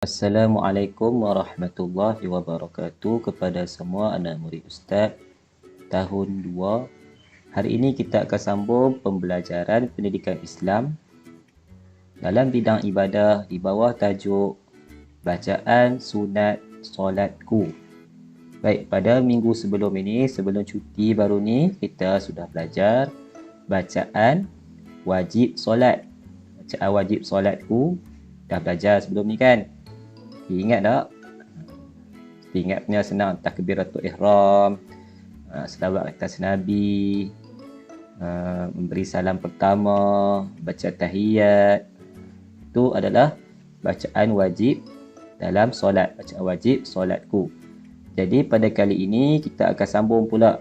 Assalamualaikum warahmatullahi wabarakatuh kepada semua anak murid Ustaz tahun 2. Hari ini kita akan sambung pembelajaran pendidikan Islam dalam bidang ibadah di bawah tajuk bacaan sunat solatku. Baik, pada minggu sebelum ini, sebelum cuti baru ni, kita sudah belajar bacaan wajib solat. Bacaan wajib solatku dah belajar sebelum ni kan? Ingat tak? Ingat punya senang, takbiratul ihram, selawat atas Nabi, memberi salam pertama, baca tahiyat. Itu adalah bacaan wajib dalam solat, bacaan wajib solatku. Jadi pada kali ini kita akan sambung pula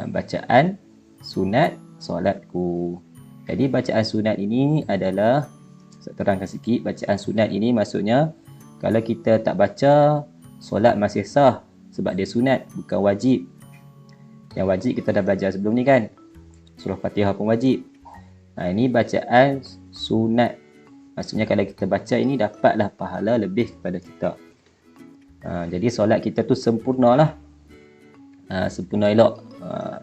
bacaan sunat solatku. Jadi bacaan sunat ini adalah, saya terangkan sikit, bacaan sunat ini maksudnya kalau kita tak baca, solat masih sah sebab dia sunat, bukan wajib. Yang wajib kita dah belajar sebelum ni kan. Surah Fatihah pun wajib. Ini bacaan sunat. Maksudnya kalau kita baca ini, dapatlah pahala lebih kepada kita. Jadi solat kita tu sempurna lah. Sempurna elok.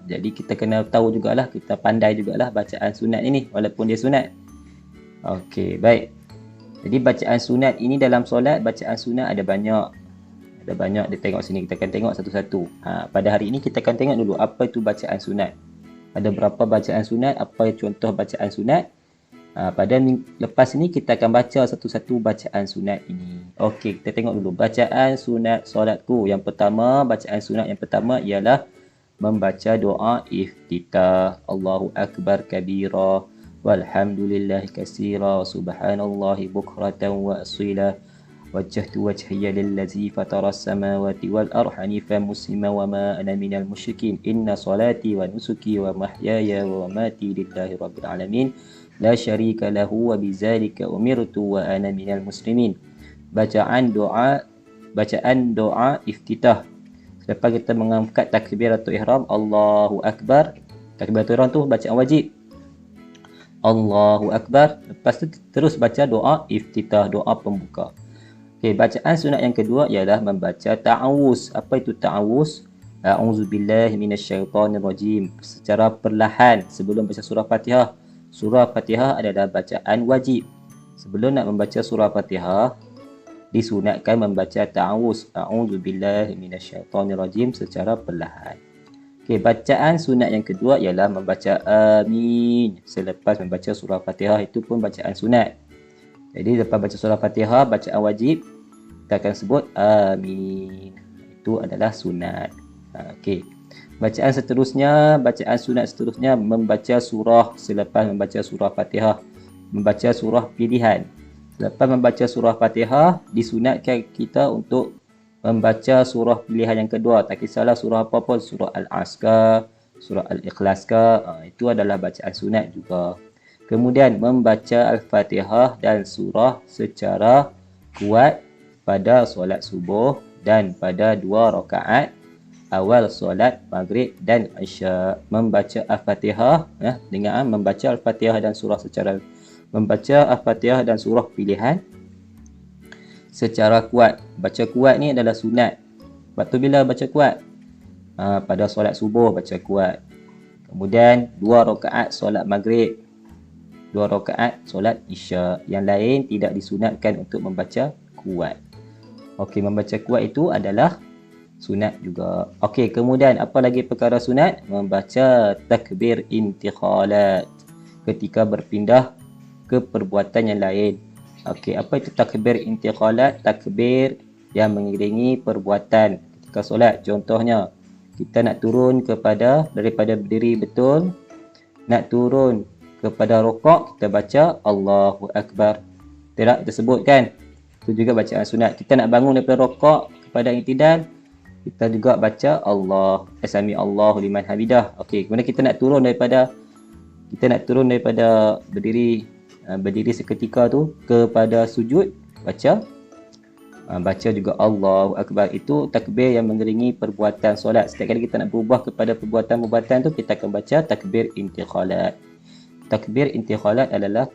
Jadi kita kena tahu jugalah, kita pandai jugalah bacaan sunat ini walaupun dia sunat. Okey, baik. Jadi bacaan sunat ini dalam solat, bacaan sunat ada banyak. Ada banyak, dia tengok sini, kita akan tengok satu-satu. Pada hari ini kita akan tengok dulu apa itu bacaan sunat. Ada berapa bacaan sunat, apa contoh bacaan sunat. Pada lepas ini kita akan baca satu-satu bacaan sunat ini. Okey, kita tengok dulu bacaan sunat solatku. Yang pertama, bacaan sunat yang pertama ialah membaca doa iftitah. Allahu Akbar kabira. Walhamdulillahi katsira subhanallahi bukratan wa asila wajjahtu wajhiya lillazi fatara as-samawati wal ardi hanifan muslima wa ma ana minal musyrikin inna salati wa nusuki wa mahyaya wa mamati lillahi rabbil alamin la syarika lahu wa bidzalika umirtu wa ana minal muslimin. Bacaan doa iftitah. Selepas kita mengangkat takbiratul ihram, Allahu Akbar. Takbiratul ihram tu bacaan wajib. Allahu Akbar. Lepas tu terus baca doa iftitah, doa pembuka. Okey, bacaan sunat yang kedua ialah membaca ta'awuz. Apa itu ta'awuz? A'udzubillahi minasyaitonirrajim. Secara perlahan sebelum baca surah Fatihah. Surah Fatihah adalah bacaan wajib. Sebelum nak membaca surah Fatihah, disunatkan membaca ta'awuz. A'udzubillahi minasyaitonirrajim secara perlahan. Okey, bacaan sunat yang kedua ialah membaca amin. Selepas membaca surah Fatihah, itu pun bacaan sunat. Jadi lepas baca surah Fatihah, bacaan wajib, kita akan sebut amin. Itu adalah sunat. Okey. Bacaan sunat seterusnya membaca surah selepas membaca surah Fatihah. Membaca surah pilihan. Selepas membaca surah Fatihah, disunatkan kita untuk membaca surah pilihan yang kedua. Tak kisahlah surah apa pun, surah Al-As ke, surah Al-Ikhlas ke, itu adalah bacaan sunat juga. Kemudian membaca Al-Fatihah dan surah secara kuat pada solat subuh dan pada 2 rakaat awal solat maghrib dan isya. Membaca Al-Fatihah, membaca Al-Fatihah dan surah secara membaca Al-Fatihah dan surah pilihan secara kuat. Baca kuat ni adalah sunat. Sebab tu bila baca kuat? Pada solat subuh baca kuat. Kemudian 2 rakaat solat maghrib, 2 rakaat solat isya. Yang lain tidak disunatkan untuk membaca kuat. Okey, membaca kuat itu adalah sunat juga. Okey, kemudian apa lagi perkara sunat? Membaca takbir intikhalat ketika berpindah ke perbuatan yang lain. Okey, apa itu takbir intikhalat? Takbir yang mengiringi perbuatan ketika solat. Contohnya, kita nak turun daripada berdiri betul, nak turun kepada rukuk, kita baca Allahu Akbar. Tidak tersebut kan? Itu juga bacaan sunat. Kita nak bangun daripada rukuk kepada i'tidal, kita juga baca Sami Allahu liman hamidah. Okey, kemudian kita nak turun daripada berdiri seketika tu kepada sujud, baca juga Allahu Akbar. Itu takbir yang mengiringi perbuatan solat. Setiap kali kita nak berubah kepada perbuatan tu, kita akan baca takbir intikhalat. Takbir intikhalat adalah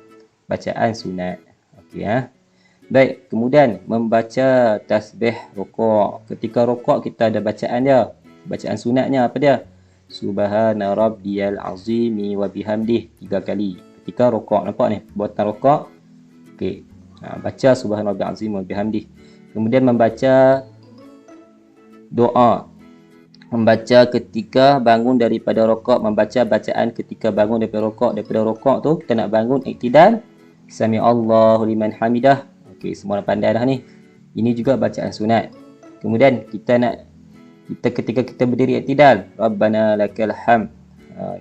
bacaan sunat. Okey, Baik, kemudian membaca tasbih rukuk. Ketika rukuk kita ada bacaan dia. Bacaan sunatnya apa dia? Subhana rabbiyal azimi wa bihamdih 3 kali. Ketika rukuk, nampak ni, buatan rukuk. Okey. Baca subhana rabbiyal azim wa bihamdih. Kemudian membaca doa. Membaca ketika bangun daripada rukuk, membaca bacaan ketika bangun daripada rukuk. Daripada rukuk tu kita nak bangun iktidal. Sami Allahu liman hamidah. Okey, semua orang pandai dah ni. Ini juga bacaan sunat. Kemudian ketika kita berdiri iktidal, Rabbana lakal hamd.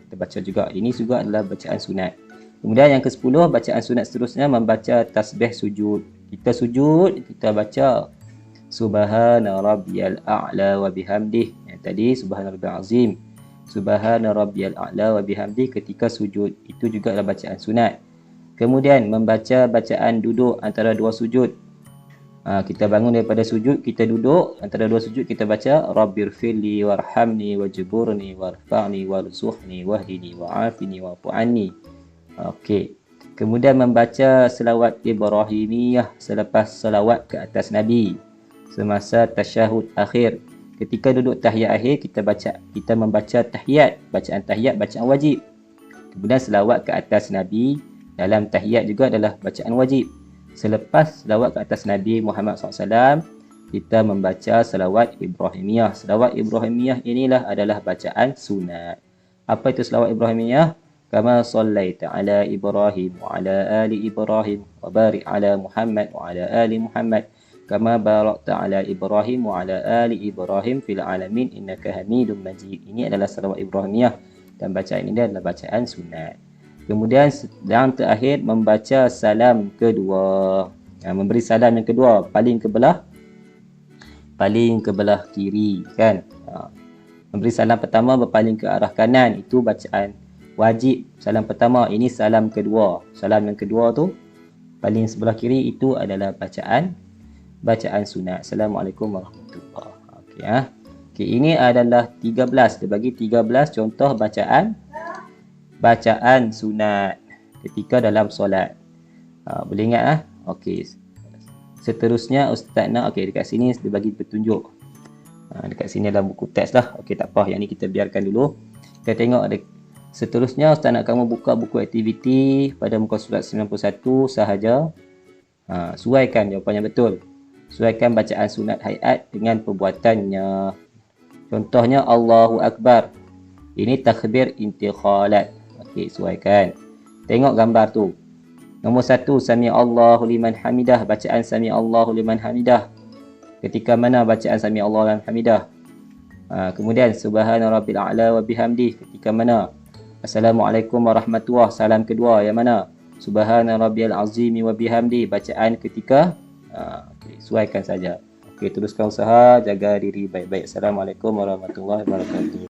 Kita baca juga. Ini juga adalah bacaan sunat. Kemudian yang ke-10, bacaan sunat seterusnya membaca tasbih sujud. Kita sujud, kita baca Subhana rabbiyal a'la wa bihamdih. Yang tadi Subhana rabbiyal azim. Subhana rabbiyal a'la wa bihamdih ketika sujud. Itu juga adalah bacaan sunat. Kemudian membaca bacaan duduk antara dua sujud. Kita bangun daripada sujud, kita duduk antara dua sujud, kita baca Rabbirfirli warhamni wajburni warfa'ni warzuhni wahdini wa'afini wa'fu anni. Okey. Kemudian membaca selawat Ibrahimiyah selepas selawat ke atas Nabi semasa tasyahud akhir. Ketika duduk tahiyat akhir, kita membaca tahiyat, bacaan tahiyat, bacaan wajib. Kemudian selawat ke atas Nabi dalam tahiyat juga adalah bacaan wajib. Selepas selawat ke atas Nabi Muhammad SAW, kita membaca selawat Ibrahimiyah. Selawat Ibrahimiyah inilah adalah bacaan sunat. Apa itu selawat Ibrahimiyah? Kama sallaita ala Ibrahim wa ala ali Ibrahim wa barik ala Muhammad wa ala ali Muhammad kama barakta ala Ibrahim wa ala ali Ibrahim fil alamin innaka Hamidum Majid. Ini adalah selawat Ibrahimiyah dan bacaan ini adalah bacaan sunat. Kemudian yang terakhir membaca salam kedua. Memberi salam yang kedua paling ke belah kiri kan. Memberi salam pertama berpaling ke arah kanan, itu bacaan wajib. Salam pertama, ini salam kedua. Salam yang kedua tu paling sebelah kiri, itu adalah bacaan sunat. Assalamualaikum warahmatullahi wabarakatuh. Okey, ini adalah 13. Dia bagi 13 contoh bacaan sunat ketika dalam solat. Boleh ingat Okey. Seterusnya ustaz nak dekat sini dia bagi petunjuk. Dekat sini dalam buku teks lah. Okey, tak apa, yang ni kita biarkan dulu. Kita tengok seterusnya ustaz nak kamu buka buku aktiviti pada muka surat 91 sahaja. Suaikan jawapannya betul. Suaikan bacaan sunat hayat dengan perbuatannya. Contohnya Allahu Akbar. Ini takbir intikhalat. Okey, suaikan. Tengok gambar tu. Nombor 1, Sami Allahu liman hamidah. Bacaan Sami Allahu liman hamidah. Ketika mana bacaan Sami Allahu liman hamidah? Kemudian Subhana rabbil a'la wa bihamdih. Ketika mana? Assalamualaikum warahmatullahi. Salam kedua yang mana? Subhana rabbiyal azimi wa bihamdih. Bacaan ketika suaikan saja. Okey, teruskan usaha, jaga diri baik-baik. Assalamualaikum warahmatullahi wabarakatuh.